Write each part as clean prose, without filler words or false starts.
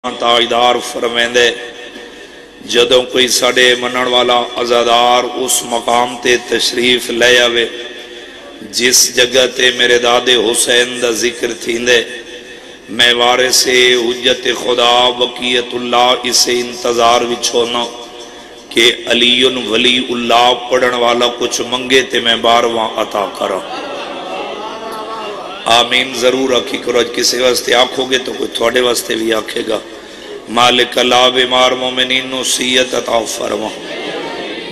تاجدار فرمیندے جدوں کوئی ساڑے منن والا عزادار اس مقام تے تشریف لے آوے جس جگہ تے میرے دادے حسین دا ذکر تھیندے میں وارث حجت خدا وقیت اللہ اسے انتظار وچھونا کہ علی ولی اللہ پڑھن والا کچھ منگے تے میں بارواں عطا کرا آمین ضرور آکھی کرو اج کسی واسطے آکھو گے تو کوئی تھوڑے واسطے بھی آکھے گا مالک اللہ بیمار مومنین نصیت عطا فرما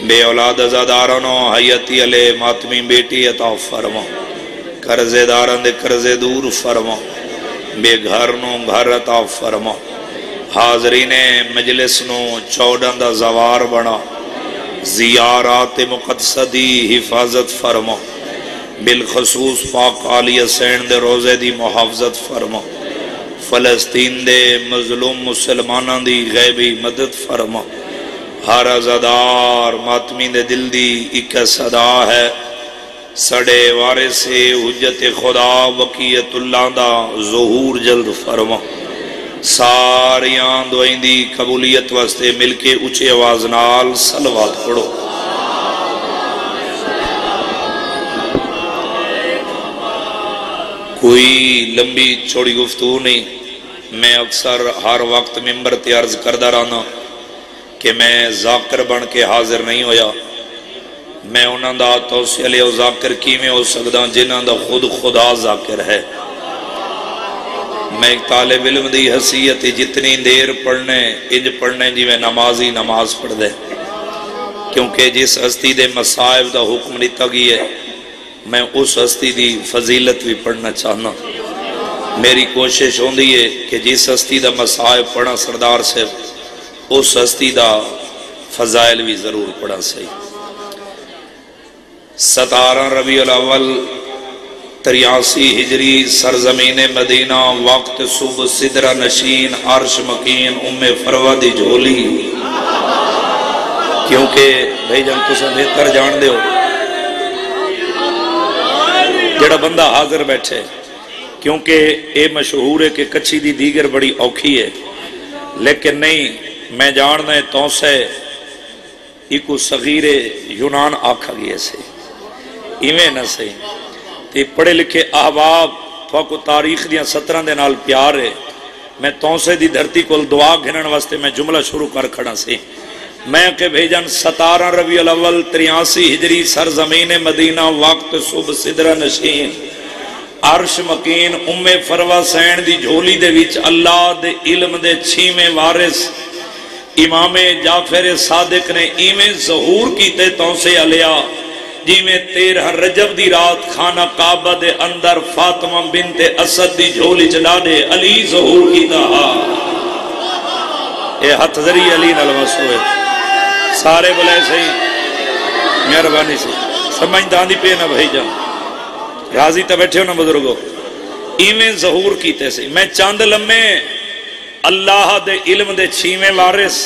بے اولاد ازادارانو حیاتی علیہ ماتمی بیٹی عطا فرما قرضے داران دے قرضے دور فرما بے گھر نو گھر عطا فرما حاضرین مجلس نو چوڑن دا زوار بنا زیارات مقدسہ دی حفاظت فرما بالخصوص پاک علی حسین دے روزے دی محافظت فرما فلسطین دے مظلوم مسلمانہ دی غیبی مدد فرما ہر عزادار ماتمی دے دل دی ایک صدا ہے سڑے وارث حجت خدا وقیت اللہ دا ظہور جلد فرما ساریاں دعائیں دی قبولیت واسطے مل کے اچھے آواز نال صلوات پڑھو کوئی لمبی چھوڑی گفتگو نہیں میں اکثر ہر وقت ممبر تے عرض کردہ رہنا کہ میں ذاکر بن کے حاضر نہیں ہویا میں انہاں دا توسیع لے ذاکر کی میں ہو سکتا جنہاں دا خود خدا ذاکر ہے میں ایک طالب علم دی حیثیت جتنی دیر پڑھنے انج پڑھنے جی میں نمازی نماز پڑھ دے کیونکہ جس ہستی دے مصائب دا حکم لیتا گئی ہے میں اس ہستی دی فضیلت بھی پڑھنا چاہنا میری کوشش ہوندی ہے کہ جس ہستی دا مصائب پڑھا سردار سے اس ہستی دا فضائل بھی ضرور پڑھا صحیح 17 ربیع الاول 83 ہجری سرزمین مدینہ وقت صبح صدرہ نشین عرش مکین ام فروہ دی جھولی کیونکہ بھائی جان تو سب بہتر جان دے ہو جڑا بندہ حاضر بیٹھے کیونکہ اے مشہور ہے کہ کچھی دی دیگر بڑی اوکھی ہے لیکن نہیں میں جاننا ہے تو سے ایکو صغیر یونان آکھا گئے سے ایویں نہ سے تی پڑھے لکھے احباب تو تاریخ دیاں 17 دے نال پیار ہے میں تو سے دی دھرتی کو دعا گھنن واسطے میں جملہ شروع کر کھڑا سے میں کہ بھیجن 17 ربیع الاول 83 ہجری سرزمین مدینہ وقت صبح صدرہ نشین عرش مکین ام فروہ سین دی جھولی دے وچ اللہ دے علم دے 6ویں وارث امام جعفر صادق نے ایویں ظہور کیتے تو سے علیہ جی میں 13 رجب دی رات خانہ کعبہ دے اندر فاطمہ بنت اسد دی جھولی چلا دے علی ظہور کیتا اے ہتھ ذری علی نلوس ہوئے سارے بلے صحیح مہربانی سے سمجھدان دی پہ نہ بھائی جان راضی تا بیٹھے ہو نا بزرگو ایویں ظہور کیتے سے میں چاند لمحے اللہ دے علم دے 6ویں وارث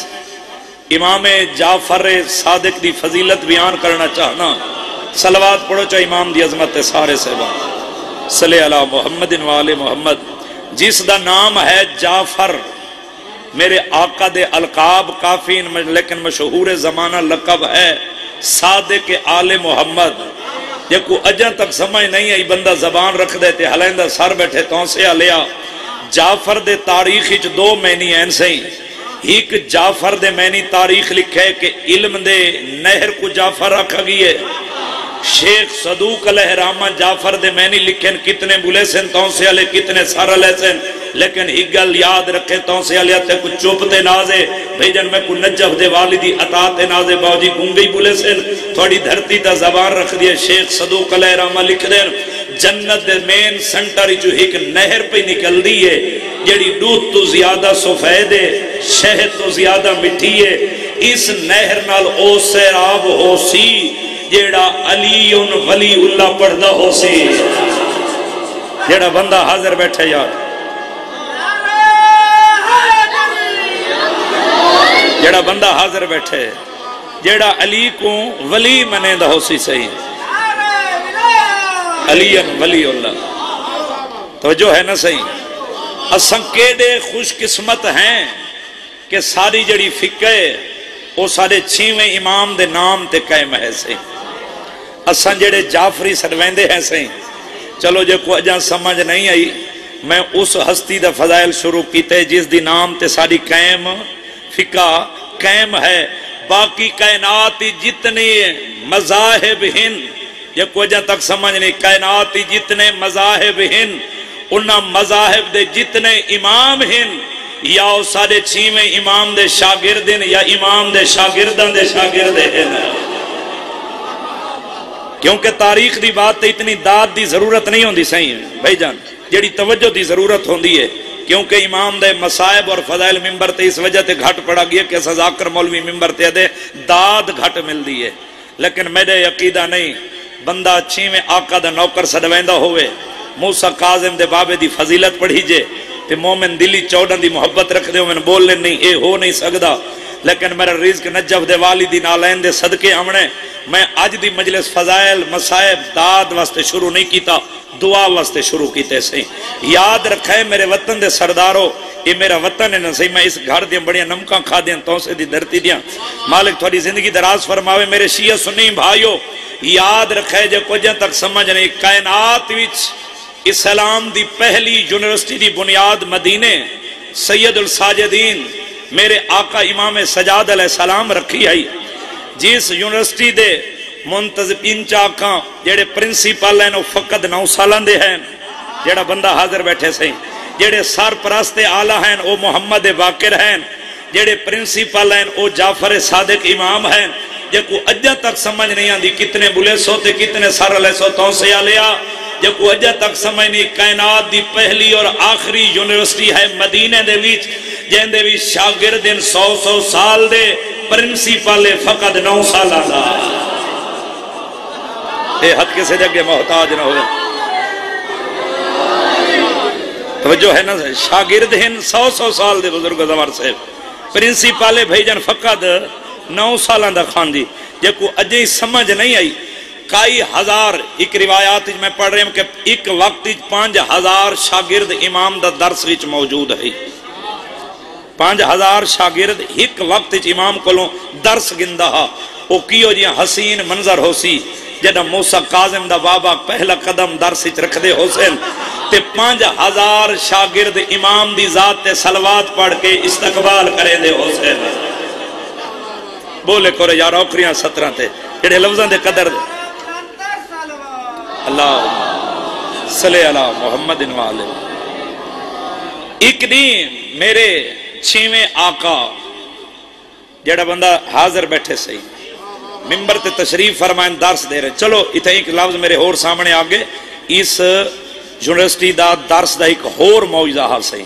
امام جعفر صادق دی فضیلت بیان کرنا چاہنا صلوات پڑھو چاہ امام دی عظمت سارے صحبہ صلی اللہ محمد وآل محمد جس دا نام ہے جعفر میرے آقا دے القاب کافی لیکن مشہور زمانہ لقب ہے صادق آل محمد یہ کو اجاں تک سمجھ نہیں ہے بندہ زبان رکھ دیتے حلائندہ سر بیٹھے تو سے علیہ جعفر دے تاریخ 2 معنی ہیں سہی ایک جعفر دے معنی تاریخ لکھے کہ علم دے نہر کو جعفر رکھا گئی ہے شیخ صدوق علیہ رحمہ جعفر دے معنی لکھیں کتنے بلے سن تو سے علیہ کتنے سر علیہ سن لیکن ایک گل یاد رکھے تو سے علیہ تے کچھ چوپتے نازے بھیجن میں کو نجف دے والدی عطاتے نازے باوجی گنگئی بلے سن تھوڑی دھرتی تا زبان رکھ دیئے شیخ صدوق علیہ رحمہ لکھ دیں جنت دے مین سنٹری جو ایک نہر پہ نکل دیئے جڑی دودھ تو زیادہ سفید ہے شہد تو زیادہ مٹھی ہے اس نہر نال او سیراب ہو سی جیڑا علی ولی اللہ پڑھدا ہو سی جیڑا بندہ حاضر بیٹھے یار جیڑا بندہ حاضر بیٹھے جیڑا علی کو ولی منے دا ہو سی صحیح علی ولی اللہ توجہ ہے نا صحیح اساں کیڑے خوش قسمت ہیں کہ ساری جڑی فقہ وہ سارے 6ویں امام دے نام تے قائم ہے سے اساں جڑے جعفری سرویندے ہیں سے چلو جے کو اجاں سمجھ نہیں آئی میں اس ہستی دا فضائل شروع کیتے جس دی نام تے ساری قائم فقہ قائم ہے باقی کائنات جتنے مذاہب ہیں یہ کو اجاں تک سمجھ نہیں کائنات جتنے مذاہب ہیں انہا مذاہب دے جتنے امام ہیں یا وہ سارے 6ویں امام دے شاگرد ہیں یا امام دے شاگردان دے شاگرد ہیں کیونکہ تاریخ دی بات تے اتنی داد دی ضرورت نہیں ہوندی صحیح بھائی جان جڑی توجہ دی ضرورت ہوندی ہے کیونکہ امام دے مصائب اور فضائل ممبر تے اس وجہ تے گھٹ پڑا گیا کہ ذاکر مولوی ممبر تے دے داد گھٹ مل دی ہے لیکن میرے عقیدہ نہیں بندہ 6ویں آقا دا نوکر سڈویندہ ہوئے موسیٰ کاظم دے بابے دی فضیلت پڑھی جے تے مومن دلی 14 دی محبت رکھ دے ہو میں بول لیں نہیں اے ہو نہیں سکدا لیکن میرا رزق نجف دے والدی نالین دے صدقے امنے میں آج دی مجلس فضائل مصائب داد واسطے شروع نہیں کیتا دعا واسطے شروع کیتے سے یاد رکھے میرے وطن دے سردارو یہ میرا وطن ہے نا صحیح میں اس گھر دیا بڑیاں نمکاں کھا دیا تو سے دی دھرتی دیا مالک تھوڑی زندگی دراز فرماوے میرے شیعہ سنی بھائیو یاد رکھے جو کجھیں تک سمجھ نہیں کائنات وچ اسلام دی پہلی یونیورسٹی دی بنیاد مدینے سید الساجدین میرے آقا امام سجاد علیہ السلام رکھی آئی جس یونیورسٹی دے منتظمین چاکاں جڑے پرنسپل ہیں وہ فقط 9 سالان دے ہیں جڑا بندہ حاضر بیٹھے سے جڑے سرپرست اعلیٰ ہیں وہ محمد باقر ہیں جڑے پرنسپل ہیں وہ جعفر صادق امام ہیں جے کو اجا تک سمجھ نہیں آندی کتنے بلے سوتے کتنے سر لے سوتوں سے آلیا جے کو اجا تک سمجھ نہیں کائنات دی پہلی اور آخری یونیورسٹی ہے مدینہ دے ویچ جہن دے ویچ شاگردن 100 سال دے پرنسپل فقط 9 سال آدھا اے حد کے سے جگہ محتاج نہ ہوئے توجہ ہے نا شاگرد ہیں 100 سال دے بزرگ زوار سے پرنسپل بھائی جان فقط 9 سالان دا خان دی جے کو اجے سمجھ نہیں آئی کئی ہزار ایک روایات میں پڑھ رہے ہیں کہ ایک وقت 5000 شاگرد امام دا درس وچ موجود ہے 5000 شاگرد ایک وقت امام کو درس گندہ او کیو جی حسین منظر ہو سی جدہ موسیٰ کاظم دا بابا پہلا قدم درس وچ رکھ دے حسین تے 5000 شاگرد امام دی ذات تے صلوات پڑھ کے استقبال کرے دے حسین بولے کرے یار اوکریاں 17 تے جڑے لفظاں دے قدر دے اللہ صلی اللہ محمد والے ایک دن میرے 6ویں آقا جڑا بندہ حاضر بیٹھے صحیح ممبر تے تشریف فرمائن درس دے رہے چلو اتھا ایک لفظ میرے اور سامنے آگے اس یونیورسٹی دا درس دا ایک اور موجزہ حال صحیح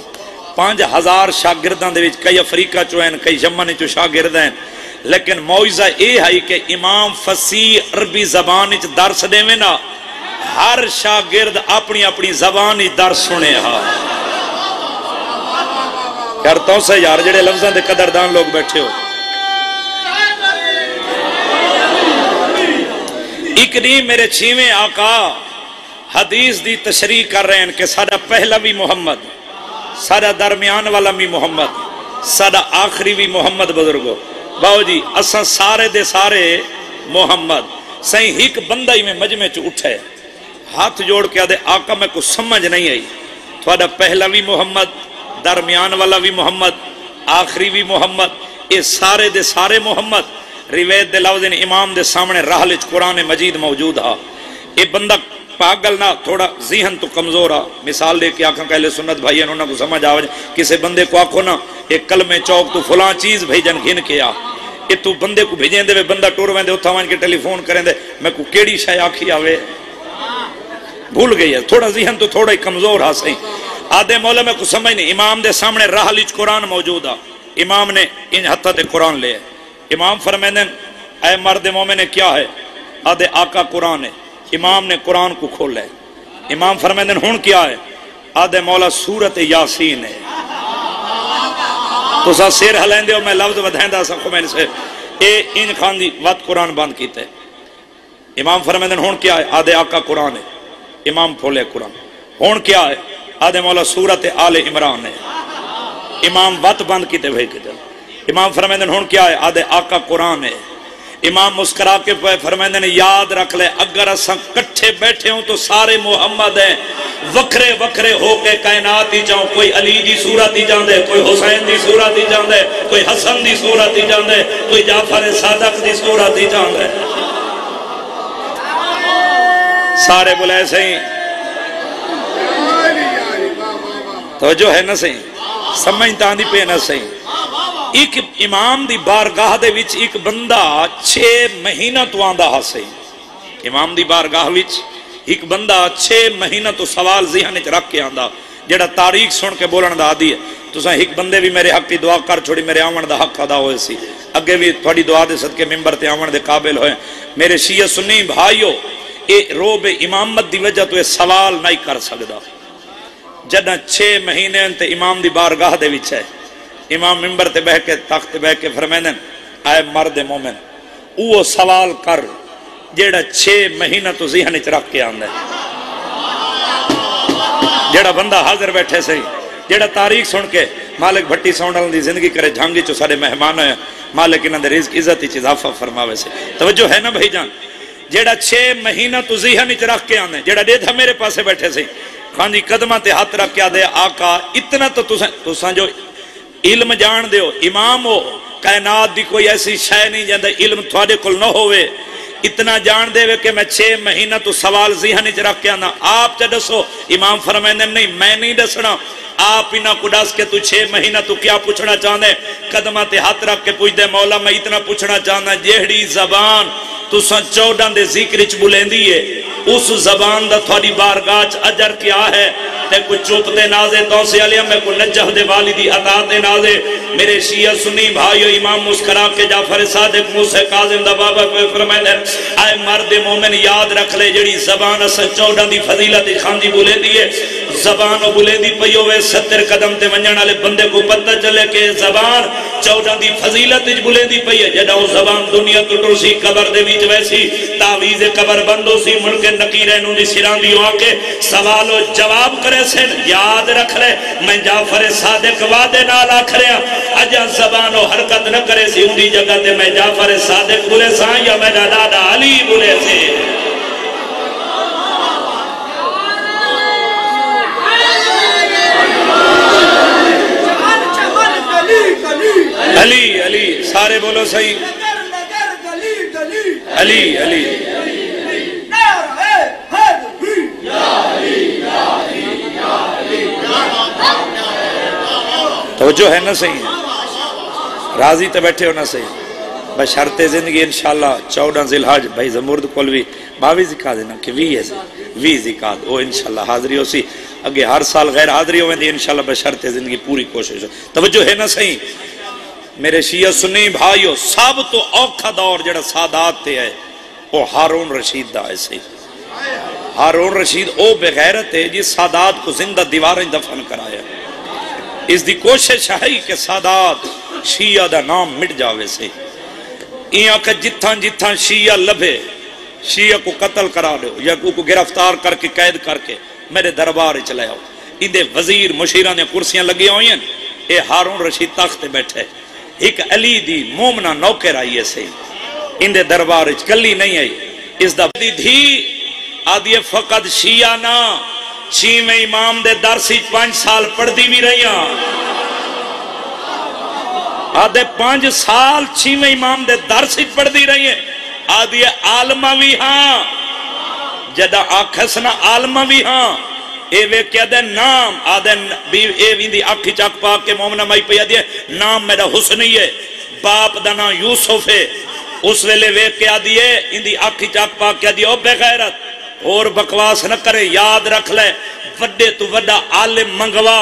5000 شاگردان دے وچ کئی افریقہ چوین کئی یمن چو شاگرد ہیں لیکن موجزہ اے ہے کہ امام فصیح عربی زبان وچ درس دے میں نا ہر شاگرد اپنی اپنی زبانی درس سنے ہاں کرتا ہوں سے یار جڑے لفظاں دے قدردان لوگ بیٹھے ہو ایک نہیں میرے 6ویں آقا حدیث دی تشریح کر رہے ہیں کہ سارا پہلا بھی محمد سارا درمیان والا بھی محمد سارا آخری بھی محمد بزرگو باو جی اساں سارے دے سارے محمد سہیں ایک بندہ ہی میں مجمع چو اٹھے ہاتھ جوڑ کے آدھے آقا میں کو سمجھ نہیں آئی تھوڑا پہلا بھی محمد درمیان والا بھی محمد آخری بھی محمد یہ سارے دے سارے محمد روایت دے لفظ امام دے سامنے راہلچ قرآن مجید موجود ہا یہ بندہ پاگل نہ تھوڑا ذہن تو کمزور ہا مثال دے کے آنکھاں کہلے سنت بھائی انہوں کو سمجھ آوج کسے بندے کو آنکھو نا ایک کلمے چوک تو فلاں چیز بھیجن گھن کے آ یہ تو بندے کو بھیجیں دے بندہ ٹور وین دے اتھا وان کے ٹیلی فون کریں دے میں کو کیڑی شاہ آکھی آوے بھول گئی ہے تھوڑا ذہن تو تھوڑا ہی کمزور ہا صحیح آدھے مولا میں کو سمجھ نہیں امام دے سامنے راہلچ قرآن موجود ہا امام نے ان حتہ دے قرآن لے امام فرمائیں اے مرد مومن کیا ہے آدھے آقا قرآن ہے امام نے قرآن کو کھول لے امام فرمائیں ہون کیا ہے آدھے مولا سورت یاسین ہے تو سا سیر حلین دے اور میں لفظ بدھائیں دا سا خمین سے اے ان خان دی وقت قرآن بند کیتے امام فرمائیں ہون کیا ہے آدھے آقا قرآن ہے امام پھولے قرآن ہون کیا ہے آدھے مولا سورت آل عمران ہے. امام وط بند کیتے بھائی کے جل. امام فرمائندن ہون کیا ہے؟ آدھے آقا قرآن ہے. امام مسکرا کے فرمائندن یاد رکھ لے اگر اساں کٹھے بیٹھے ہوں تو سارے محمد ہیں. وکھرے وکھرے ہو کے کائنات ہی جاؤں. کوئی علی دی صورت ہی جان دے, کوئی حسین دی صورت ہی جان دے, کوئی حسن دی صورت ہی جان دے, کوئی جعفر صادق دی صورت ہی جان دے. سارے بلائے سہیں توجہ ہے نہ سہیں سمجھتا دی پہ نہ سہیں. ایک امام دی بارگاہ دے وچ ایک بندہ 6 مہینہ تو آندہ ہا سہیں. امام دی بارگاہ وچ ایک بندہ 6 مہینہ تو سوال ذہن وچ رکھ کے آندہ جڑا تاریخ سن کے بولن دا عادی ہے. تساں ایک بندے بھی میرے حق کی دعا کر چھوڑی میرے آمن دا حق ادا ہوئے سی. اگے بھی تھوڑی دعا دے صدقے ممبر تے آمن دے قابل ہوئے. میرے شیعہ سنی بھائیو اے روب امامت دی وجہ تو اے سوال نہیں کر سکدا. جدہ 6 مہینے انتے امام دی بارگاہ دے وچ ہے. امام ممبر تے بہ کے تخت تے بہ کے فرمائندن اے مرد مومن وہ سوال کر جیڑا 6 مہینہ تو ذہن وچ رکھ کے آندا ہے. جیڑا بندہ حاضر بیٹھے سے جیڑا تاریخ سن کے مالک بھٹی سونڈل دی زندگی کرے جھانگی چو سارے مہمان ہوئے مالک انہاں دے رزق عزت وچ اضافہ فرماوے سے. توجہ ہے نا بھائی جان. جیڑا 6 مہینہ تو ذہن وچ رکھ کے آندے جیڑا ڈیدھا میرے پاسے بیٹھے سے خانجی قدمہ تے ہاتھ رکھ کے آدھے آقا اتنا تو تساں جو علم جان دے ہو امام ہو کائنات دی کوئی ایسی شے نہیں جاندے علم تھوڑے کل نہ ہوئے. اتنا جان دے وے کہ میں 6 مہینہ تو سوال ذہن وچ رکھ کے آنا آپ چا دسو. امام فرمائندے نہیں میں نہیں دسنا آپ انہاں کو دس کے تو 6 مہینہ تو کیا پوچھنا چاہنے. قدمہ تے ہاتھ رکھ کے پوچھ دے مولا میں اتنا پوچھنا چاہنا جیڑی زبان تساں 14 دے ذکر چ بلیندی ہے اس زبان دا تھوڑی بارگاہ اجر کیا ہے. تے کوئی چوپ دے نازے توسے علیہ میں کوئی نجہ دے والدی عطا دے نازے. میرے شیعہ سنی بھائیو امام مسکرا کے جعفر صادق موسی کاظم دا بابا کو فرمائے اے مرد مومن یاد رکھ لے جڑی زبان اسا 14 دی فضیلت خاندی بولے دیئے زبان بولے دی پیو وے 70 قدم تے ونجن والے بندے کو پتہ چلے کہ زبان 14 دی فضیلت بولے دی پئی ہے. جڑا او زبان دنیا تو ٹر سی قبر دے وچ ویسی تعویذ قبر بندو سی مڑ کے نکیرے نوں دی سراں دی آ کے سوال و جواب کرے سے یاد رکھ لے میں جعفر صادق وعدے نال آکھریا اجا زبان و حرکت نہ کرے سی اون دی جگہ تے میں جعفر صادق بولے سا یا میرا دادا علی بولے سی. علی علی سارے بولو صحیح علی علی توجہ ہے نا صحیح راضی تے بیٹھے ہو نا صحیح بشرط زندگی انشاءاللہ 14 ذی الحج بھائی زمرد کول بھی 22 ذکا دینا کہ 20 ذکا وہ انشاءاللہ حاضری ہو سی اگے ہر سال غیر حاضری ہوئے دی انشاءاللہ بشرط زندگی پوری کوشش ہو. توجہ ہے نا صحیح میرے شیعہ سنی بھائیو سب تو اوکھا دور جڑا سادات تے ہے وہ ہارون رشید دا ہے صحیح. ہارون رشید او بغیرت ہے جی سادات کو زندہ دیواریں دفن کرایا. اس دی کوشش ہے کہ سادات شیعہ دا نام مٹ جاوے سے ایاں کہ جتھاں جتھاں شیعہ لبھے شیعہ کو قتل کرا دو یا کو گرفتار کر کے قید کر کے میرے دربار چلے آؤ. اندے وزیر مشیرہ نے کرسیاں لگی ہوئی ہیں اے ہارون رشید تخت بیٹھے ایک علی دی مومنہ نوکر آئی ہے سے اندے دربار کلی نہیں آئی. اس دا دھی آدھی فقط شیعہ نا 6ویں امام دے درسی 5 سال پڑھ دی بھی رہی ہیں آدھے 5 سال 6ویں امام دے درسی پڑھ دی رہی ہیں. آدھی عالمہ بھی ہاں جدہ آکھسنا عالمہ بھی ہاں اے وے کیا دے نام آدھے اے ویندی آکھی چاک پاک کے مومنہ مائی پہ آدھی ہے نام میرا حسنی ہے باپ دا نام یوسف ہے. اس ویلے وے کیا دیئے اندی آکھی چاک پاک کیا دیئے او بے غیرت اور بکواس نہ کرے یاد رکھ لے وڈے تو وڈا عالم منگوا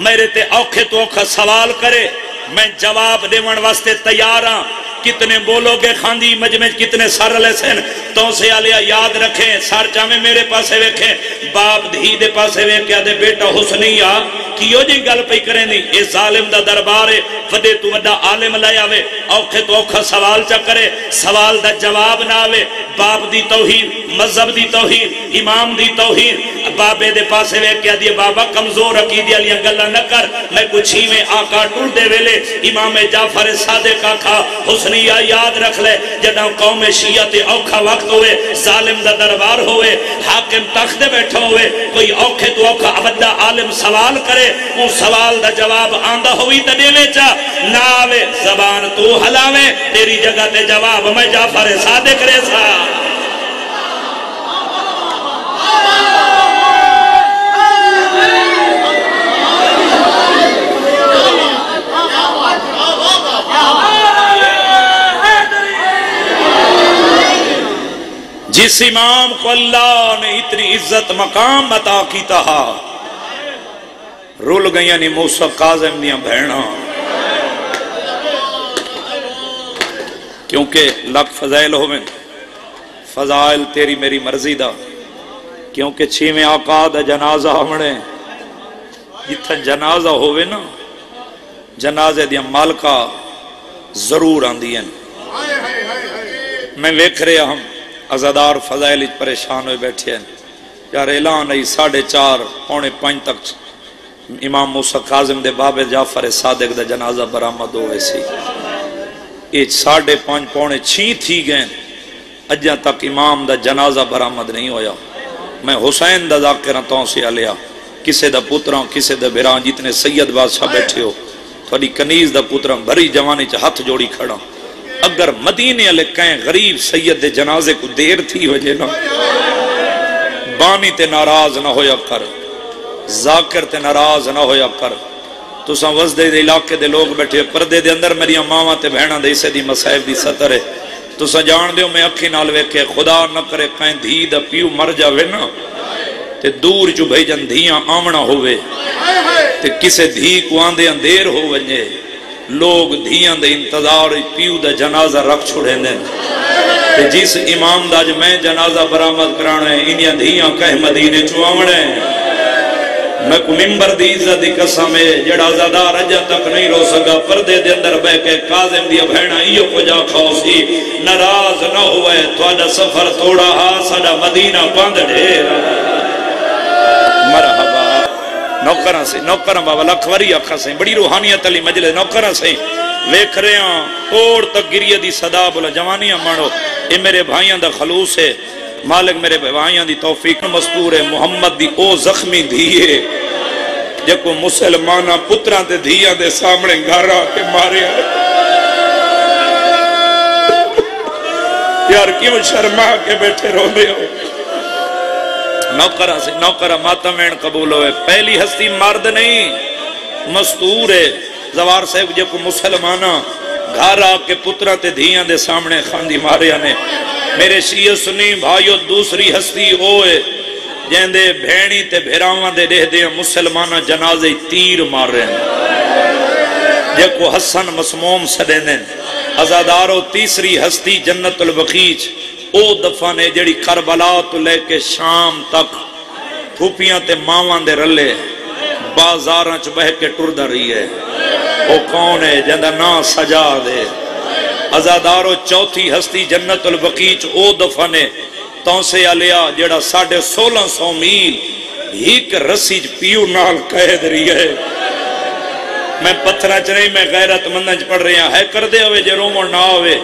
میرے تے اوکھے تو اوکھا سوال کرے میں جواب دیون واسطے تیار ہاں. کتنے بولو گے خاندی مجمع کتنے سر لے سن تو سے آلیا یاد رکھیں سر چاہمیں میرے پاسے ویکھیں باپ دھی دے پاسے ویکھیا دے بیٹا حسنیہ کیوں جی گل پہ کریں دی اے ظالم دا دربار ہے وڈے تو وڈا عالم لے آوے اوکھے تو اوکھا سوال چا کرے سوال دا جواب نہ آوے باپ دی توہین مذہب دی توہین امام دی توہین بابے دے پاسے ویکھیا دی بابا کمزور عقیدے علیہ گلہ نہ کر میں کچھ ہی میں آقا ٹول دے ویلے امام جعفر صادق آقا حسنیہ یاد رکھ لے جدہ قوم شیعہ تے اوکھا وقت ہوئے ظالم دا دربار ہوئے حاکم تخت بیٹھا ہوئے کوئی اوکھے تو اوکھا عبدہ عالم سوال کرے وہ سوال دا جواب آندہ ہوئی تا دیوے چا نہ آوے زبان تو حلاوے تیری جگہ تے جواب میں جعفر صادق ریسا جس امام کو اللہ نے اتنی عزت مقام عطا کی تہا رول گئیاں نی موسیٰ قاظم دیاں بہنا کیونکہ لک فضائل ہوئے فضائل تیری میری مرضی دا کیونکہ چھیویں آقا دا جنازہ ہمڑے جتھا جنازہ ہوئے نا جنازے دیاں مالکہ ضرور آن دیاں میں ویکھ رہے ہم ازادار فضائل پریشان ہوئے بیٹھے ہیں یار اعلان ہے 4:30 پونے 5 تک امام موسیٰ قاظم دے باب جعفر صادق دا جنازہ برآمد ہوئے سی یہ 5:30 پونے 6 تھی گئے اجاں تک امام دا جنازہ برآمد نہیں ہویا میں حسین دا ذاکرہ توسیہ لیا کسے دا پتران کسے دا بیران جتنے سید بادشاہ بیٹھے ہو تھوڑی کنیز دا پتران بھری جوانی چا ہاتھ جوڑی کھڑا اگر مدینے علیہ کہیں غریب سید دے جنازے کو دیر تھی وجہ نا بانی تے ناراض نہ ہویا کر ذاکر تے ناراض نہ ہویا کر تو ساں وزدے دے علاقے دے لوگ بیٹھے پردے دے اندر میری ماما تے بہنہ دے اسے دی مسائب دی سطر ہے تو ساں جان دیو میں اکھی نال ویکھے خدا نہ کرے کہیں دھی دا پیو مر جاوے نا تے دور جو بھائی جن دھیاں آمنا ہوئے تے کسے دھی کو آندے اندیر ہو ونجے لوگ دھیاں دے انتظار پیو دا جنازہ رکھ چھوڑے دیں تے جس امام دا جو میں جنازہ برآمد کرانے انیاں دھیاں کہہ مدینے چوامڑے میں کو ممبر دی عزت دی قسم ہے جڑا زادار اجا تک نہیں رو سکا پردے دے اندر بے کے قاظم دیا بہنہ ایو کو جا کھاؤ سی ناراض نہ ہوئے تو آجا سفر توڑا ہا ساڑا مدینہ پاند ڈھیرا مرحبا نوکران سے نوکران بابا لکھوری آکھا سے بڑی روحانیت علی مجلس نوکران سے ویکھ رہے ہیں اور تک گریہ دی صدا بولا جوانیاں مانو اے میرے بھائیاں دا خلوص ہے مالک میرے بھائیاں دی توفیق مستور ہے محمد دی او زخمی دھیے جکو مسلمانہ پتران دے دھیاں دے سامنے گھارا کے مارے یار کیوں شرما کے بیٹھے رو دے ہو نوکرہ سے نوکرہ ماتمین قبول ہوئے پہلی ہستی مرد نہیں مستور ہے زوار صاحب جو کو مسلمانہ گھارا کے پترہ تے دھیاں دے سامنے خاندی ماریا نے میرے شیعہ سنی بھائیو دوسری ہستی ہوئے جہن دے بھینی تے بھیراواں دے رہ دے مسلمانہ جنازے تیر مار رہے ہیں جو کو حسن مسموم سدینے ازادارو تیسری ہستی جنت البقیچ او دفعہ نے جڑی کربلا تو لے کے شام تک پھوپیاں تے ماواں دے رلے بازاراں چ بہ کے ٹردا رہی ہے او کون ہے جندا نا سجا دے ازادارو چوتھی ہستی جنت البقیچ او دفعہ نے تونسے علیا جڑا 1650 میل ایک رسی پیو نال قید رہی ہے میں پتھرہ چ نہیں میں غیرت مندنج پڑھ رہی ہیں ہے کر دے ہوئے جے رومو نہ ہوئے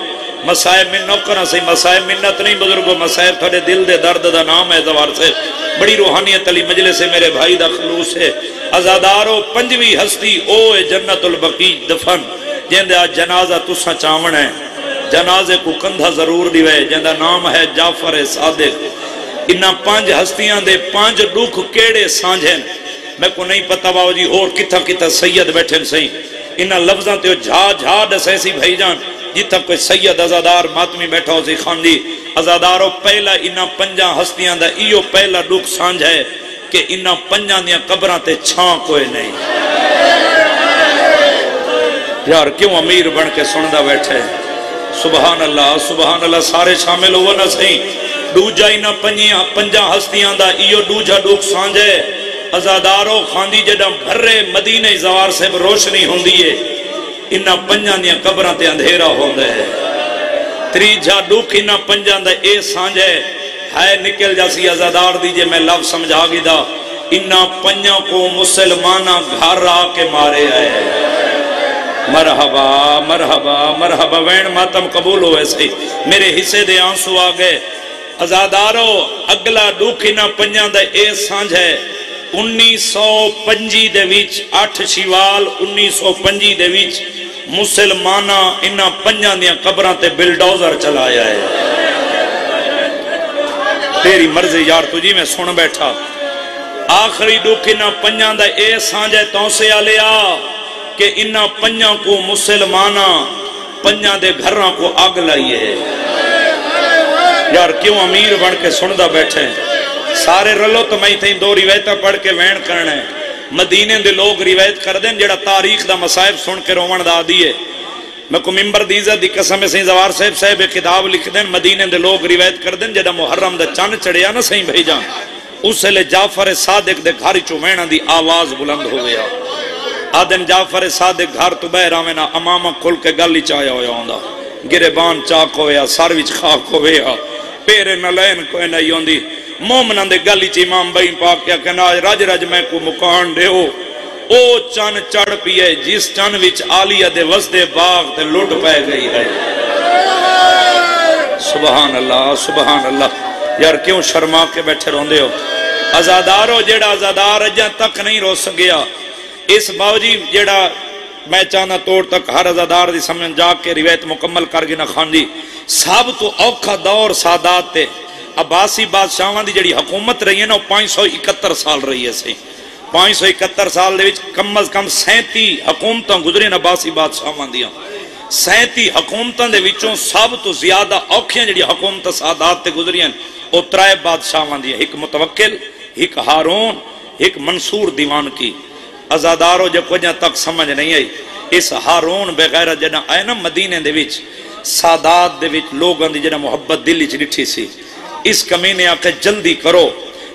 مسائب من نوکرہ سے مسائب منت نہیں بزرگو مسائب تھوڑے دل دے درد دا نام ہے زوار سے بڑی روحانیت علی مجلس ہے میرے بھائی دا خلوص ہے ازادارو پنجوی ہستی اوے جنت البقیع دفن جن دا جنازہ تسا چاون ہے جنازے کو کندھا ضرور دیوے جن دا نام ہے جعفر صادق انہا 5 ہستیاں دے 5 ڈوکھ کیڑے سانجھیں میں کو نہیں پتا باو جی اور کتا کتا سید بیٹھیں سہی انہا لفظاں تے جھا جھا ڈسیسی بھائی جان جتا کوئی سید ازادار ماتمی بیٹھا ہو سی خاندی ازادارو پہلا انہا 5 ہستیاں دا ایو پہلا ڈوکھ سانجھ ہے کہ انہا 5 دیاں قبران تے چھان کوئی نہیں یار کیوں امیر بن کے سندہ بیٹھے سبحان اللہ سارے شامل ہو نہ صحیح دوجا ہی نہ پنجا ہستیاں دا ایو دوجا ڈوک سانجے ازادارو خاندی جڑا بھرے مدینہ زوار سے روشنی ہوندی ہے انہا پنجاں دیاں قبران تے اندھیرا ہوندے ہے تریجا ڈوک انہا پنجاں دا اے سانجے ہے نکل جاسی ازادار دیجے میں لفظ سمجھا گی دا انہا پنجاں کو مسلمانہ گھر آ کے مارے آئے مرحبا مرحبا مرحبا وین ماتم قبول ہوئے سی میرے حصے دے آنسو آگئے ازادارو اگلا ڈوکینا پنجاں دے اے سانج ہے 1925 دے ویچ 8 شیوال 1925 دے ویچ مسلمانہ انہا پنجاں دیاں قبران تے بلڈوزر چلایا ہے تیری مرضی یار تجھی میں سن بیٹھا آخری ڈوکینا پنجاں دے اے سانج ہے توسے آلیا کہ انہا پنجاں کو مسلمانہ پنجاں دے گھراں کو آگ لائیے یار کیوں امیر بن کے سندہ بیٹھے سارے رلو تو میں تھیں دو روایتہ پڑھ کے وین کرنے مدینے دے لوگ روایت کر دیں جڑا تاریخ دا مصائب سن کے رومن دا دیئے میں کو ممبر دیزہ دی قسم سہیں زوار صاحب کتاب لکھ دیں مدینے دے لوگ روایت کر دیں جڑا محرم دا چاند چڑھیا نا سہیں بھائی جان اس لے جعفر صادق دے گھاری چومینہ دی آواز بلند ہو گیا آدم جعفر صادق گھر تو بہ راوینا امامہ کھل کے گلی چاہیا ہویا ہوندہ گریبان چاک ہویا سارویچ خاک ہویا پیرے نلین کوئی نہیں ہوندی مومنان دے گلی چی امام بھائی پاک کیا کہنا رج رج میں کو مکان دے ہو او چان چڑھ پیئے جس چان وچ آلیہ دے وسط باغ تے لوٹ پہ گئی ہے سبحان اللہ یار کیوں شرما کے بیٹھے روندے ہو ازادارو جیڑا ازادار اجاں تک نہیں رو سکیا اس باوجی جیڑا میں چاہنا توڑ تک ہر ازادار دی سمجھ جا کے روایت مکمل کر گنا خان دی سب تو اوکھا دور سادات تے عباسی بادشاہاں دی جڑی حکومت رہی ہے نا 571 سال رہی ہے سی 571 سال دے وچ کم از کم 37 حکومتاں گزرے عباسی بادشاہاں دیاں 37 حکومتاں دے وچوں سب تو زیادہ اوکھیاں جڑی حکومت سادات تے گزریاں او 3 بادشاہاں دیاں ایک متوکل ایک ہارون ایک منصور دیوان کی ازادارو جب کجھا تک سمجھ نہیں آئی اس ہارون بغیر جنہ آئے نا مدینے دے وچ سادات دے وچ لوگاں دی جنہ محبت دلی چ ڈٹھی سی اس کمینے آکے جلدی کرو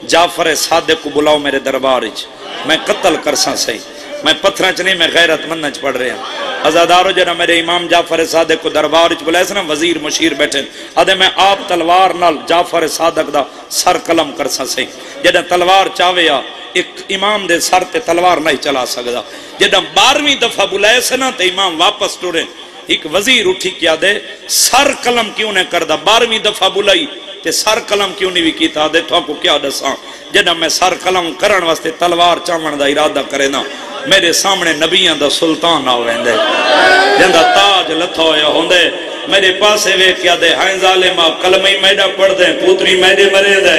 جعفر صادق کو بلاؤ میرے دربار وچ میں قتل کرساں سہی میں پتھراں چ نہیں میں غیرت مند چ پڑھ رہے ہیں ازادارو جنہ میرے امام جعفر صادق کو دربار وچ بلائے سنا وزیر مشیر بیٹھے آدھے میں آپ تلوار نال جعفر صادق دا سر قلم کرساں سہی جنہ تلوار چاویا ایک امام دے سر تے تلوار نہیں چلا سکدا جدہ 12ویں دفعہ بلائے سنا تے امام واپس ٹورے ایک وزیر اٹھی کیا دے سر قلم کیوں نے کردہ 12ویں دفعہ بلائی تے سر قلم کیوں نہیں بھی کیتا دے تو کو کیا دساں جدہ میں سر قلم کرن واسطے تلوار چاون دا ارادہ کرے نا میرے سامنے نبیان دا سلطان آ ویندے جندہ تاج لتھا ہویا ہوندے میرے پاسے وے کیا دے ہائیں ظالمہ کلمہ میڈا پڑھ دے پوتری میڈے مرے دے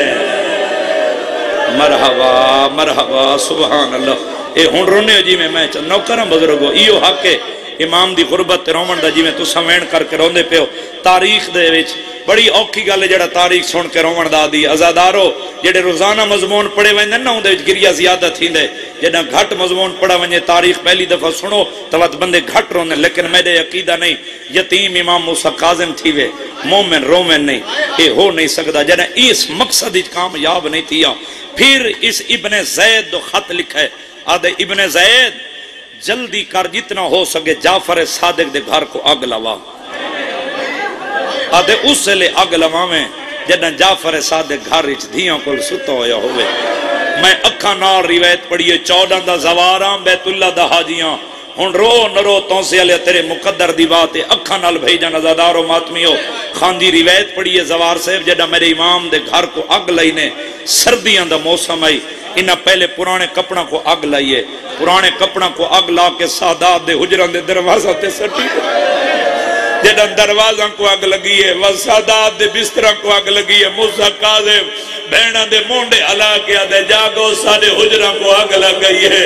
مرحبا مرحبا سبحان اللہ اے ہون رونے جی میں نوکرم بزرگو ایو حق ہے امام دی غربت رومن دا جی میں تو سمین کر کے روندے پہ ہو تاریخ دے وچ بڑی اوکھی گل ہے جڑا تاریخ سن کے رومن دا دی ازادارو جڑے روزانہ مضمون پڑھے ویندے نا ہوندے وچ گریا زیادہ تھیندے جڑا گھٹ مضمون پڑھا ونجے تاریخ پہلی دفعہ سنو تو بندے گھٹ روندے لیکن میرے عقیدہ نہیں یتیم امام موسیٰ کاظم تھی وے مومن رومن نہیں اے ہو نہیں سکدا جڑا اس مقصد کامیاب نہیں تھیا پھر اس ابن زید دو خط لکھا ہے آدھے ابن زید جلدی کر جتنا ہو سکے جعفر صادق دے گھر کو آگ لوا آدھے اس سے لے آگ لوا میں جنہ جعفر صادق گھر اچھ دھیاں کو ستا ہویا ہوئے میں اکھا نال روایت پڑھئے 14 دا زواراں بیت اللہ دا حاجیاں ہن رو نرو تونسے علیہ تیرے مقدر دی بات ہے اکھا نال بھیجا نزادار و ماتمیو خاندی روایت پڑھئے زوار صاحب جنہ میرے امام دے گھر کو آگ لائنے سردیاں دا موسم آئی انہا پہلے پرانے کپڑا کو آگ لائیے پرانے کپڑا کو آگ لا کے سادات دے حجران دے دروازہ تے سٹی جنہ دروازہ کو آگ لگی ہے سادات دے بسترہ کو آگ لگی ہے موسیٰ کاظم بینہ دے مونڈے علا کیا دے جاگو سادے حجران کو آگ لگئی ہے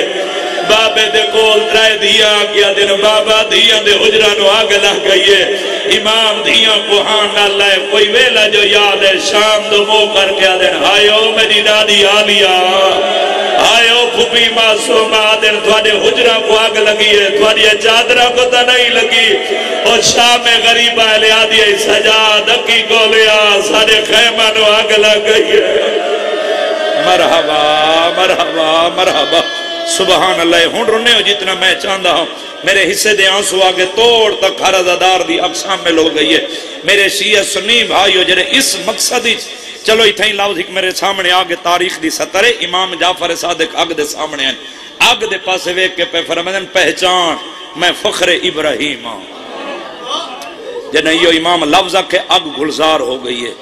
بابے دے کول ترائے دیا کیا دن بابا دیا دے حجرانو آگ لگ گئی ہے امام دیا کو ہاں نہ لائے کوئی ویلہ جو یاد ہے شام دو مو کر کیا دن ہائیو میری دادی آلیا ہائے او پھپی معصوم آدر تھوڑے حجرہ کو آگ لگی ہے تھوڑی چادرہ کو تا نہیں لگی اور شام غریب آلے آدھی سجاد اکی کو لیا سارے خیمہ نو آگ لگ گئی ہے مرحبا مرحبا مرحبا سبحان اللہ ہون رنے ہو جتنا میں چاندہ ہوں میرے حصے دے آنسو آگے توڑ تک ہر ازادار دی اقسام میں لو گئی ہے میرے شیعہ سنی بھائیو جرے اس مقصد ہی چلو اتھائیں لفظ ایک میرے سامنے آگے تاریخ دی سترے امام جعفر صادق آگ دے سامنے ہیں آگ دے پاسے ویک کے پہ فرمدن پہچان میں فخر ابراہیم ہوں جنہیں یہ امام لفظ کے آگ گلزار ہو گئی ہے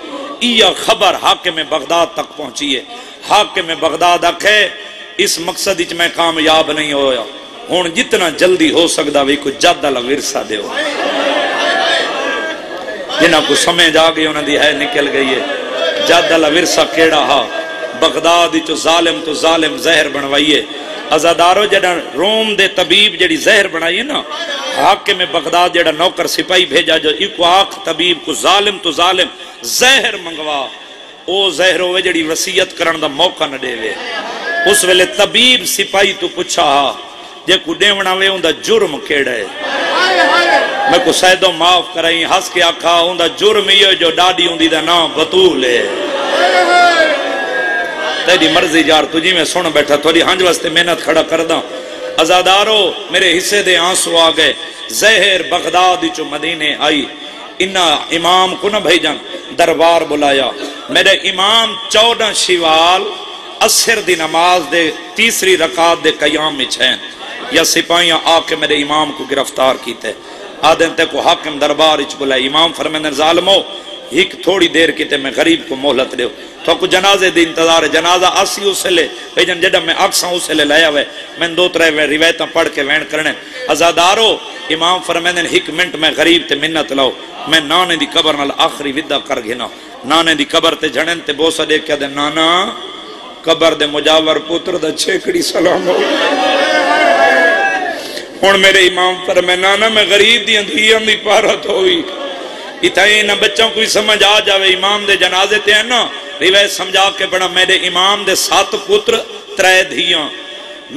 یہ خبر حاکم بغداد تک پہنچی ہے حاکم بغداد آکھے اس مقصد ہی میں کامیاب نہیں ہویا ہون جتنا جلدی ہو سکتا بھی کوئی جادہ لورسہ دے ہو جنہاں کو سمجھ آگئی انہاں دی ہے نکل گئی ہے جادہ لورسہ کیڑا ہا بغداد ہی تو ظالم زہر بنوائیے ازادارو جڑا روم دے طبیب جڑی زہر بنائیے نا حاکم بغداد جڑا نوکر سپاہی بھیجا جو ایک آخ طبیب کو ظالم زہر منگوا او زہر ہوئے جڑی وصیت کرن دا موقع نہ دے وے اس ویلے طبیب سپاہی تو پچھا جے کو ڈیونا وے ہوں دا جرم کیڑا ہے میں کو سیدوں معاف کرائیں ہس کے آکھا ہوں دا جرم یہ جو ڈاڈی ہوں دی دا نام بطول ہے تیری مرضی جار تجھی میں سن بیٹھا تھوڑی ہنج واسطے محنت کھڑا کردہ ازادارو میرے حصے دے آنسو آگئے زہر بغداد چو مدینے آئی انہا امام کو نہ بھیجن دربار بلایا میرے امام 14 شوال عصر دی نماز دے تیسری رکعت دے قیام میں چھین یا سپاہیاں آکے میرے امام کو گرفتار کیتے آدھن تے کو حاکم دربار اچ بلائے امام فرمیندن ظالمو ایک تھوڑی دیر کیتے میں غریب کو مہلت لے تو کو جنازے دی انتظار ہے جنازہ آسی اسے لے بھیجن جڑا میں اکساں اسے لے لیا ہوئے میں 2-3 روایتاں پڑھ کے وین کرنے ازادارو امام فرمیندن ایک منٹ میں غریب تے منت لاؤ میں نانے دی قبر نال آخری ودہ کر گھنا نانے دی قبر تے جھڑن تے بوسا دے کیا دے نانا قبر دے مجاور پتر دا چھیکڑی سلام ہو ہون میرے امام فرمائے نانا میں غریب دی اندھیاں دی پارت ہوئی اتھائیں نہ بچوں کوئی سمجھ آ جاوے امام دے جنازے تے ہیں نا روایت سمجھا کے پڑھا میرے امام دے 7 پتر 3 دھیاں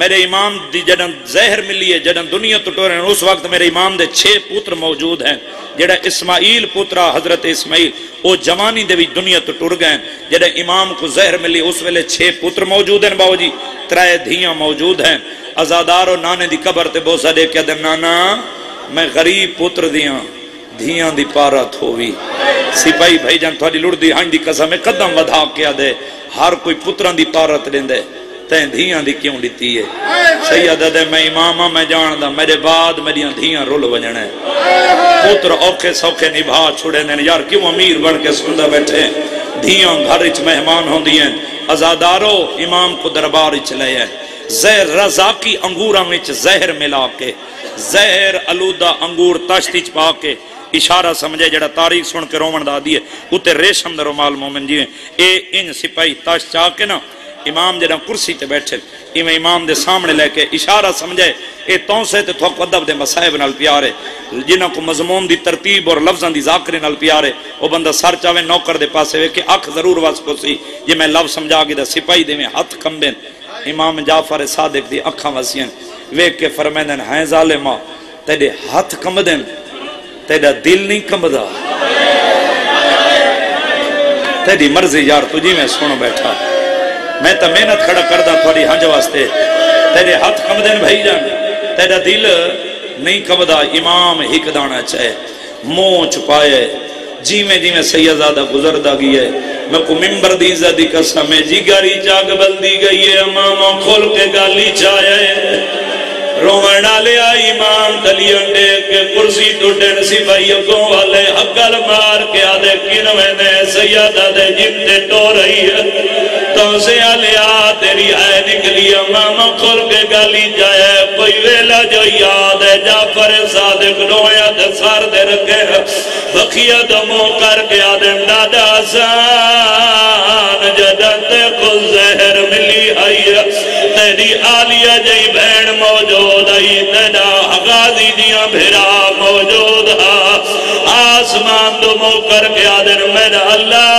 میرے امام دی جڑن زہر ملی ہے جڑن دنیا ٹوٹے ہیں اس وقت میرے امام دے 6 پتر موجود ہیں جڑا اسماعیل پترا حضرت اسماعیل وہ جوانی دے بھی دنیا تو ٹر گئے جڑا امام کو زہر ملی اس ویلے 6 پتر موجود ہیں باو جی 3 دھیاں موجود ہیں ازادارو نانے دی قبر تے بوسا دے کیا دے نانا میں غریب پتر دھیاں دی پارت ہوئی سپاہی بھائی جان تھوڑی لڑ دی ہائیں دی قسم قدم ودھا کیا دے ہر کوئی پتران دی پارت لیں دے تین دھیاں دی کیوں لیتی ہے سیدہ دے میں امامہ میں جان دا میرے بعد میریاں دھیاں رول وجنے پتر اوکھے سوکھے نبھا چھوڑے دیں یار کیوں امیر بڑھ کے سندہ بیٹھے دھیاں گھر اچھ مہمان ہوں دی ہیں ازادارو امام کو دربار اچھ لے ہیں زہر رضا کی انگوراں میں زہر ملا کے زہر علودہ انگور تشتی چپا کے اشارہ سمجھے جڑا تاریخ سن کے رومن دا دیئے اتے ریشم در رومال مومن جی ہیں اے ان سپاہی تاش چاہ کے نا امام جڑا کرسی تے بیٹھے ایمیں امام دے سامنے لے کے اشارہ سمجھے اے تون سے تے تھوک ادب دے مسائب نال پیارے جنہاں کو مضمون دی ترتیب اور لفظاں دی ذاکرے نال پیارے وہ بندہ سر چاہوے نوکر دے پاسے وے کہ اکھ ضرور واس کو سی یہ میں لفظ سمجھا گی دا سپاہی دے میں ہاتھ کمبین امام جعفر صادق دی اکھاں وسین وے کے فرمیندن ہیں ظالمہ تیرے ہاتھ کمبدن تیرا دل نہیں کمبدا تیری مرضی یار تجھی میں سنو بیٹھا میں تا محنت کھڑا کردہ تھوڑی ہنج واسطے تیرے ہاتھ کمبدن بھائی جان تیرا دل نہیں کمبدا امام ہک دانا چاہے منہ چھپائے جی میں سیدزادہ گزردہ گئی ہے میں کو ممبر دی عزت قسم ہے جی گاری چاک بلدی گئی ہے امامہ کھول کے گالی چاہے رومن ڈالے آئی امام تلی انڈے کے کرسی ٹوٹے سپاہی اگوں والے حقل مار کے آدھے کنوے نے سیادہ دے جمتے ٹو رہی ہے تو سے آلیا تیری آئے نکلی امام کھول کے گالی جائے کوئی ویلا جو یاد ہے جعفر صادق رویا دے سار دے رکھے بخیہ دمو کر کے آدھے دادا آسان جدتے کو زہر ملی آئی تیری آلیا جائی بین موجود آئی تیرا غازی دیاں بھیرا موجود آسمان دمو کر کے آدھے میرا اللہ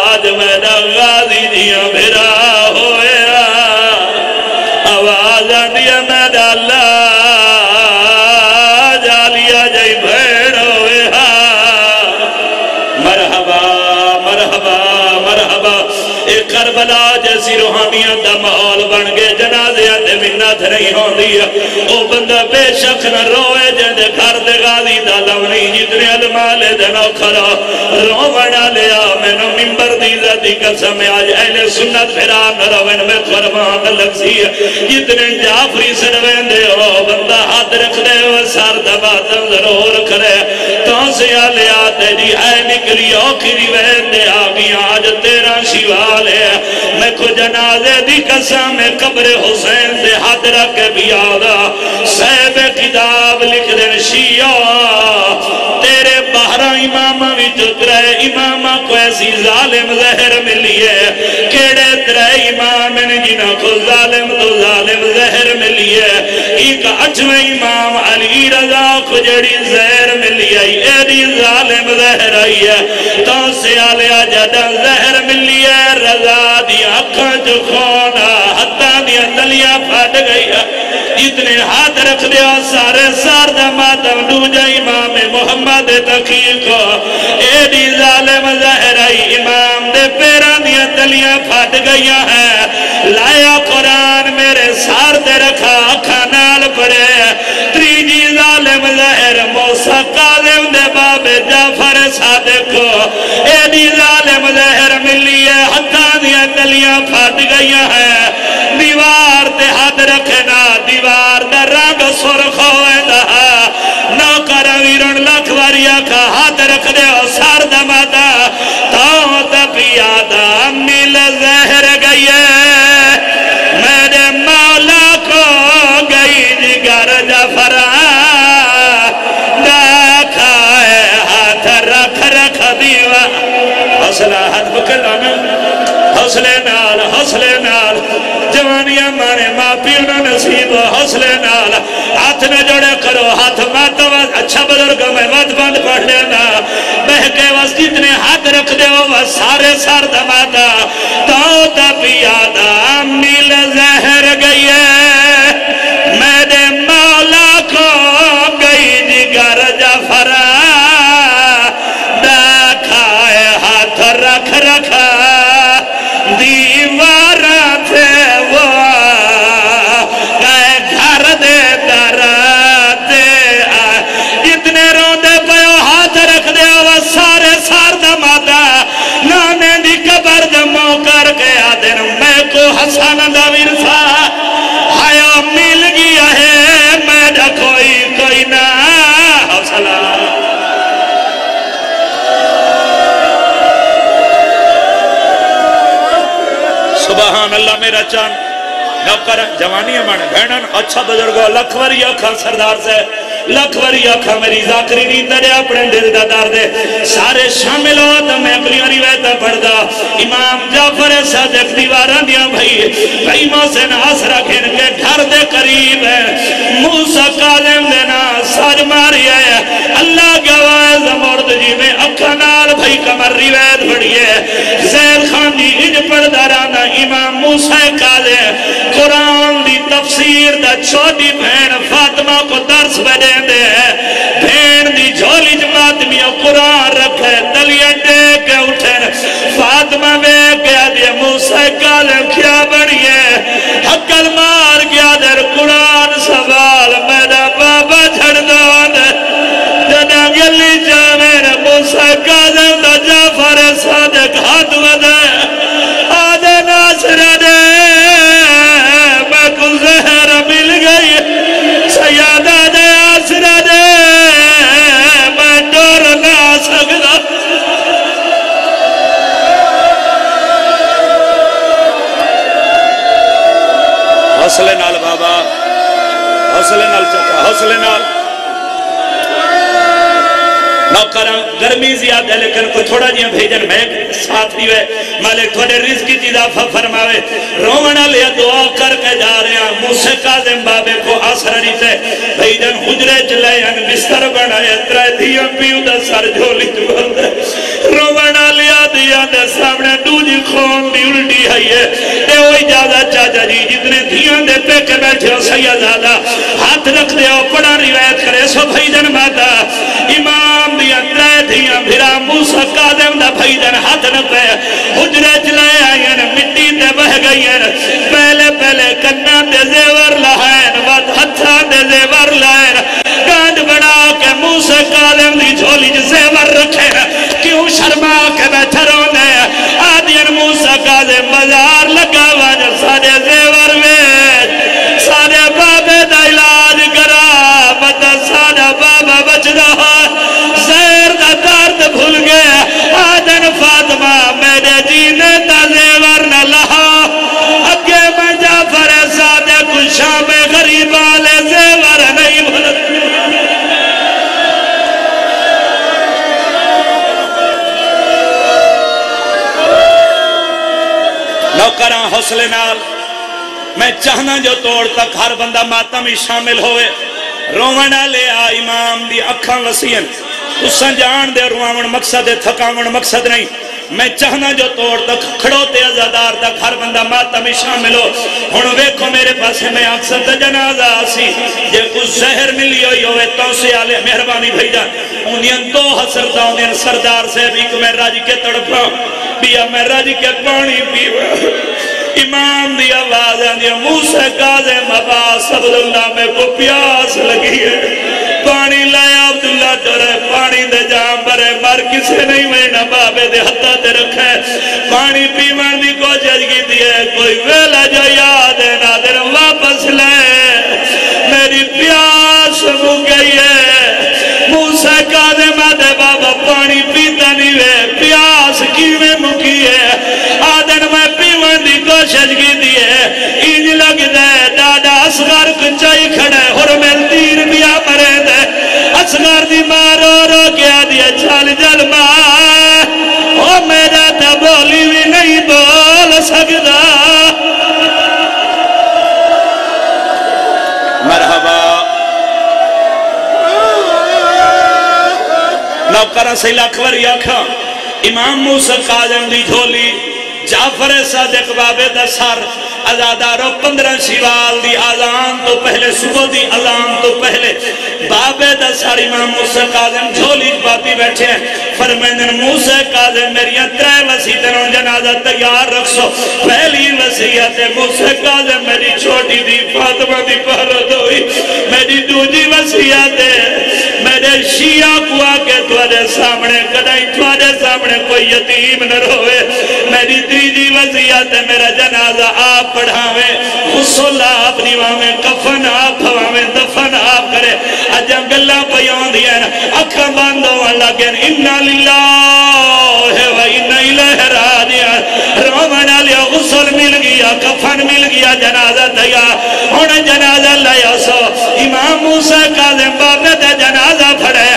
آج میرا غازی دیاں بھیرا ہویا دی بھیڑ ہوئے مرحبا مرحبا مرحبا اے کربلا جیسی روحانیت دا ماحول بن گئے جنازیاں دے منت نہیں ہوندی او بندہ بے شک نہ روئے جندے گھر دے غازی دا لونی جتنے علمالے دے نو کھڑا رونا لیا میں نو ممبر دی ذاتی قسم آج اہل سنت پھران روین میں فرمان لگسی جتنے جعفری سنوین دے ہو بندہ ہاتھ رکھ دے و سار دباتم ضرور کرے تو سے آلیا تیری اے نکلی اوکری وین دے آگی آج تیرا شیوال ہے میں کو جنازے دی قسم میں قبر حسین دے ہاتھ رکھ بھی آدھا صحب کتاب لکھ دیں شیعہ تیرے بہرہ امامہ بھی چترے امامہ کو ایسی ظالم زہر ملی ہے کیڑے ترے امام نے جنہ کو ظالم تو ظالم زہر ملی ہے ایک اچھویں امام علی رضا کو جڑی زہر ملی ہے ایدی ظالم زہر آئی ہے تو سے آلیا جدہ زہر ملی ہے رضا دی اکھا جو خونا حتیٰ دیا تلیاں پھٹ گئی ہے اتنے ہاتھ رکھ دیا سارے سار دا ماتم ڈوجا امام محمد تقیق کو ایڈی ظالم ظاہر آئی امام دے پیران دیا تلیاں پھٹ گئیاں ہیں لایا قرآن میرے سار دے رکھا اکھا نال پڑے تریجی ظالم ظاہر موسیٰ قاظم دے باب جعفر صادق کو ایڈی ظالم ظاہر ملی ہے حتیٰ دیا تلیاں پھٹ گئیاں ہیں دیوار تے ہاتھ رکھنا دیوار دا رنگ سرخ ہوئے دا نوکر ویرن لکھواریا کا ہاتھ رکھ دے اور سار دا مادا تاؤں دا پیادا مل زہر گئی میرے مولا کو گئی جگر جعفرہ دا کھائے ہاتھ رکھ رکھ دیوار حوصلہ ہاتھ بکر حوصلے نال جوانیاں مانے ماں پیونا نصیب حوصلے نال ہاتھ نہ جوڑے کرو ہاتھ ماتا اچھا بزرگ میں وقت بند پڑھ لینا بہکے وقت جتنے ہاتھ رکھ دے وہ سارے سار دماتا تاؤ تا پیادا میل زہر گئی ہے میرے مولا کو گئی جگر جعفرہ دا کھائے ہاتھ رکھ رکھا دیوارہ تھے وہ گئے گھر دے در دے اتنے روندے پیو ہاتھ رکھ دے وہ سارے سار دمادا نانے دی قبر دمو کر کے آدن میں کو حسن دا ورثہ ہایا مل گیا ہے میں دا کوئی نہ حوصلہ سبحان اللہ میرا چان نوکر جوانی مانے بھینن اچھا بزرگو لکھوری آکھا سردار سے لکھوری آکھا میری ذاکری نہیں ترے اپنے دل دا دار دے سارے شامل ہو تو میں اگلی روایتہ پڑھ دا امام جعفر صادق دیواران دیا بھائی محسن آسرہ کھن کے گھر دے قریب ہے موسیٰ قاظم دینا ساج ماری ہے اللہ گواہ زمورد جی میں اکھنال بھائی کمر روایت پڑھی ہے زید خان جی اج پڑھ دارانا امام موسیٰ قاظم قرآن دی تفسیر دا چھوٹی بہن فاطمہ کو درس بڑھے دے بہن دی جھولی جماعت میں قرآن رکھے تلیہ دے کے اٹھے فاطمہ میں کیا دیا موسیٰ قاظم کیا بڑھئے حقل مار کیا در قرآن سوال میرا بابا جھڑ دون جنا گلی جا میرا موسیٰ قاظم دا جعفر صادق ہاتھ ودے آدھے ناصر دے میں کو زہر مل گئی سیادہ دے آسر دے میں ڈور نہ سکتا حوصلے نال بابا حوصلے نال چکا حوصلے نال نوکران گرمی زیادہ ہے لیکن کوئی تھوڑا جیاں بھیجن میں ساتھ ہی ہوئے مالک تھوڑے رزق کی اضافہ فرماوے رومنہ لیا دعا کر کے جا رہے ہیں موسیٰ قاظم بابے کو آسرانی سے بھیجن حجرے چلے ہیں بستر بنائے ترائے دیا پیو دا سر جھولی جھول دے رومنہ لیا دیا دے سامنے دوجی خون دی الٹی ہے اے وہ اجازت چاچا جی جتنے دیا دے پہ کے بیٹھے ہو سیدادہ ہاتھ رکھ دے ہو پڑا روایت کرے سو بھیجن ماتا رہا زہر دا درد بھول گیا آدن فاطمہ میرے جینے تا زیور نہ لہا اگے میں جعفر صادق شام غریب والے زیور نہیں بھول نوکراں حوصلے نال میں چاہنا جو توڑ تک ہر بندہ ماتمی شامل ہوئے رومنہ لے آ امام دی اکھاں وسیعن تساں جان دے رواون مقصد ہے تھکاون مقصد نہیں میں چاہنا جو توڑ تک کھڑوتے ازادار تک ہر بندہ ماتمی شامل ہو ہن ویکھو میرے پاس میں اکثر دا جنازہ آسی جے کچھ زہر ملی ہوئے تو سے آلے مہربانی بھائی جان انہیں دو حسر دا انہیں سردار سے ایک میں راج کے تڑپا بیا میں راج کے پانی پیوا امام دی آواز آنی موسیٰ کاظم عباس عبداللہ میں کو پیاس لگی ہے پانی لائے عبداللہ چورے پانی دے جام برے مر کسے نہیں میں نہ بابے دے حتہ دے رکھے پانی پیمان دی کو ججگی دیئے کوئی ویلہ جو یاد ہے نادر واپس لے میری پیاس مو گئی ہے موسیٰ کاظم دے بابا پانی پیتا نہیں وے پیاس کی میں مکی ہے آدن میں پیمان دی کوشش کی دیئے اینج لگ دے دادا اصغر کچائی کھڑے حرمل تیر بیا مرے دے اصغر دی مارو رو کیا دیئے چال جل ماں او میرا تا بولی بھی نہیں بول سکتا مرحبا نوکرہ سے لاکھور یاکھا امام موسیٰ کاظم دی جھولی جعفر صادق بابے دا سر ازادارو 15 شوال دی آزان تو پہلے صبح دی آزان تو پہلے بابے دا سر امام موسیٰ کاظم جھولی پاتی بیٹھے ہیں فرمائنن موسیٰ کاظم میری 3 وسیعتوں جنازہ تیار رکھ سو پہلی وسیعت موسیٰ کاظم میری چھوٹی دی فاطمہ دی پہرد ہوئی میری دوجی وسیعت میرے شیعہ کو آکے تواجے سامنے کڑائی تواجے سامنے کوئی یتیم نہ روئے میری تیجی وسیعت میرا جنازہ آپ پڑھاویں غسل آپ نیواویں کفن آپ پھواویں دفن آپ کرے اجنگ اللہ پیون دیا اکھا باندھو اللہ کہن انہا للہ و انہا الہ راجعون رومن علیہ غسل مل گیا کفن مل گیا جنازہ دیا انہیں جنازہ لیا سو امام موسیٰ کاظم بابے دے جنازہ پڑھے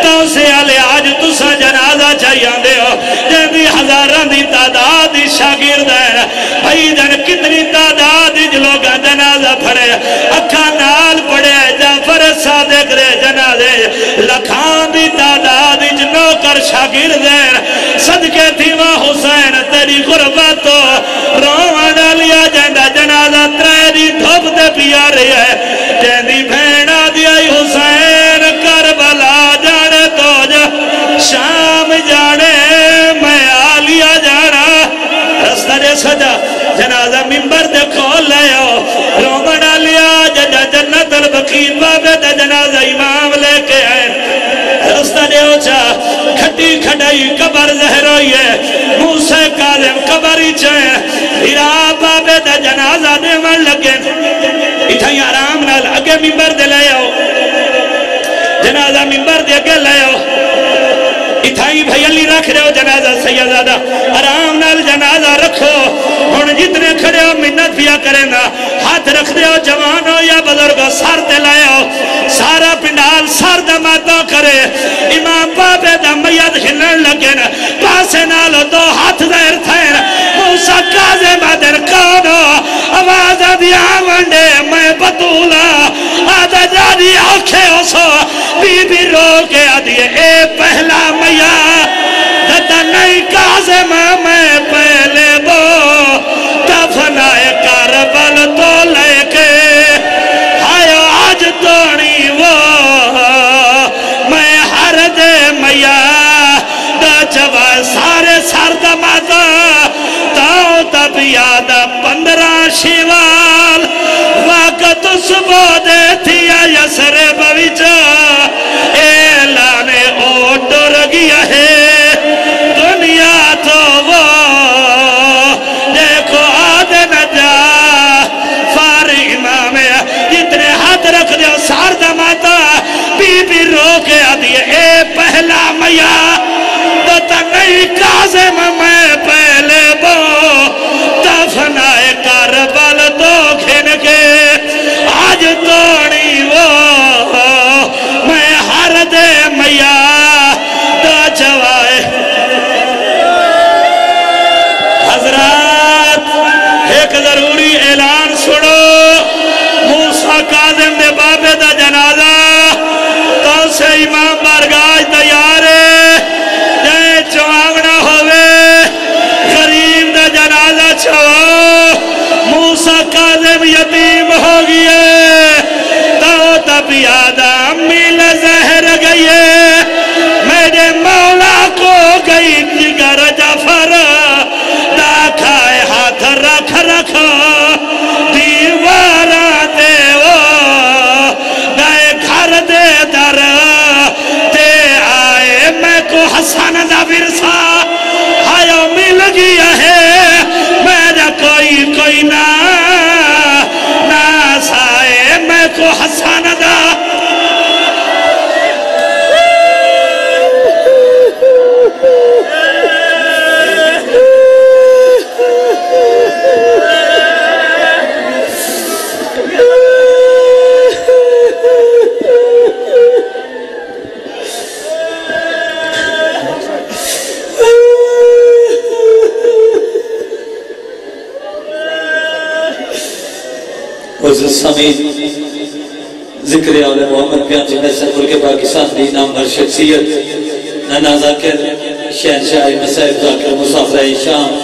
تو سے علی آج تسا جنازہ چاہیاں دے ہو جنبی ہزاران دی تعداد شاگرد ہے بھائی جن کتنی تعداد لوگا جنازہ پڑھے اکھا نال پڑھے جعفر صادق رے جنازے لکھان دی تعداد نوکر شاگرد ہے صدقے تھی وہ حسین تیری غربتو روان لیا جندہ جنازہ تریری دھوپ دے پیا رہی ہے جندی بھینا دیا حسین کربلا جانے تو جا شام جانے میں آلیا جانا رستہ دے سجا جنازہ ممبر دے کھول لے رومن آلیا ججا جنت البقیر بابے دے جنازہ امام لے کے آئے رستہ دے اوچا کھٹی کھڑائی قبر زہر ہوئی ہے موسیٰ کاظم قبری چاہیں ہیرا بابے دے جنازہ دے من لگے اتھائی آرام نال اگے ممبر دے لے آؤ جنازہ ممبر دے اگے لے آؤ اتھائی بھائی علی رکھ رہے ہو جنازہ سیدادہ آرام نال جنازہ رکھو ہون جتنے کھڑے ہو منت پیا کریں گا ہاتھ رکھ دے ہو جوان ہو یا بزرگو سار تے لائے ہو سارا پنڈال سار دماتوں کرے امام بابے دا میاد ہلن لگے نا پاسے نالو دو ہاتھ دیر تھے موسیٰ کاظم آدر کونو آواز دیا منڈے میں بطولا آدھا جاری آنکھیں ہو سو بی بی رو کے آدھیے اے پہلا میا دتا نہیں کاظم میں پہلے بو دفنائے کربل تو لے کے آئے آج توڑی وہ میں ہر دے میا دا جب سارے سرد ماتا تاؤ تب یاد 15 شیوال وقت صبح دے تھیا یسر بویچا اعلانے اوٹر گیا ہے دنیا تو وہ دیکھو آدھ نجا فاری امام جتنے ہاتھ رکھ دے سار دماتا بی بی رو کے آدھی علی کاظم میں پہلے بو دفنائے کربل تو کھن کے آج توڑی وہ میں ہر دے میا دا چوائے حضرات ایک ضروری اعلان سنو موسیٰ کاظم دے بابے دا جنازہ تو سے امام بارگاہ تیار ہے جائے چوانگنا ہوئے غریب دا جنازہ چھو موسیٰ کاظم یتیم ہو گئے تو تب یادہ امیل زہر گئیے میرے مولا کو گئی جگر جعفر دا کھائے ہاتھ رکھ رکھا دیوارا دے وہ دائے گھر دے در دے آئے میں کو حسن دا ورثہ آیا مل گیا ہے میرا کوئی ناس آئے میں کو حسن دا سمید ذکر اول محمد بیان جنہیں سنگل کے پاکستان دی نامور شخصیت نانا ذاکر شہنشاہ مسائب ذاکر مسافرہ شام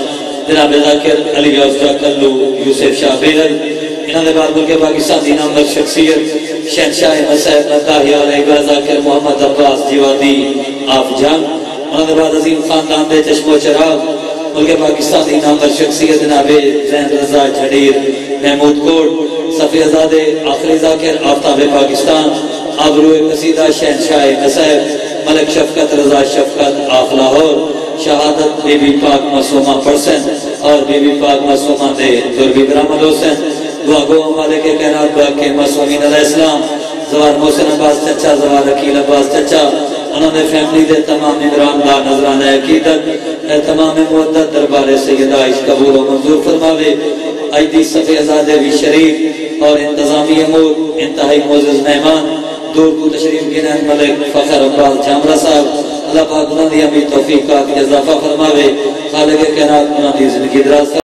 جناب ذاکر علی غوث کلو یوسف شاہ بیرل انہوں نے بعد ملک پاکستان دی نامور شخصیت شہنشاہ مسائب نتاہی علیہ ذاکر محمد عباس جوادی آف جان انہوں نے بعد عظیم خاندان دے چشم و چراغ ملک پاکستان دی نامور شخصیت جناب زین رضا جھڑیر محمود کوٹ صفی ازادے آخری ذاکر آفتاب پاکستان آبرو قصیدہ شہنشاہ نصیب ملک شفقت رضا شفقت آف لاہور شہادت بی بی پاک معصومہ پرسن اور بی بی پاک معصومہ دے دربی برامد حسین دعا گو ہمارے کے کہنات باق کے معصومین علیہ السلام زوار محسن عباس چچا زوار عقیل عباس چچا انہوں نے فیملی دے تمام نگران دا نظرانہ عقیدت تمام مودت دربار سیدہ عشق قبول و منظور فرماوے ایدی صفی ازادے بھی شریف اور انتظامی امور انتہائی معزز مہمان دور کو تشریف گنہن ملک فخر عباس جامرہ صاحب اللہ پاک انہوں نے ہمیں توفیقات اضافہ فرماوے خالق کائنات انہوں نے زندگی دراز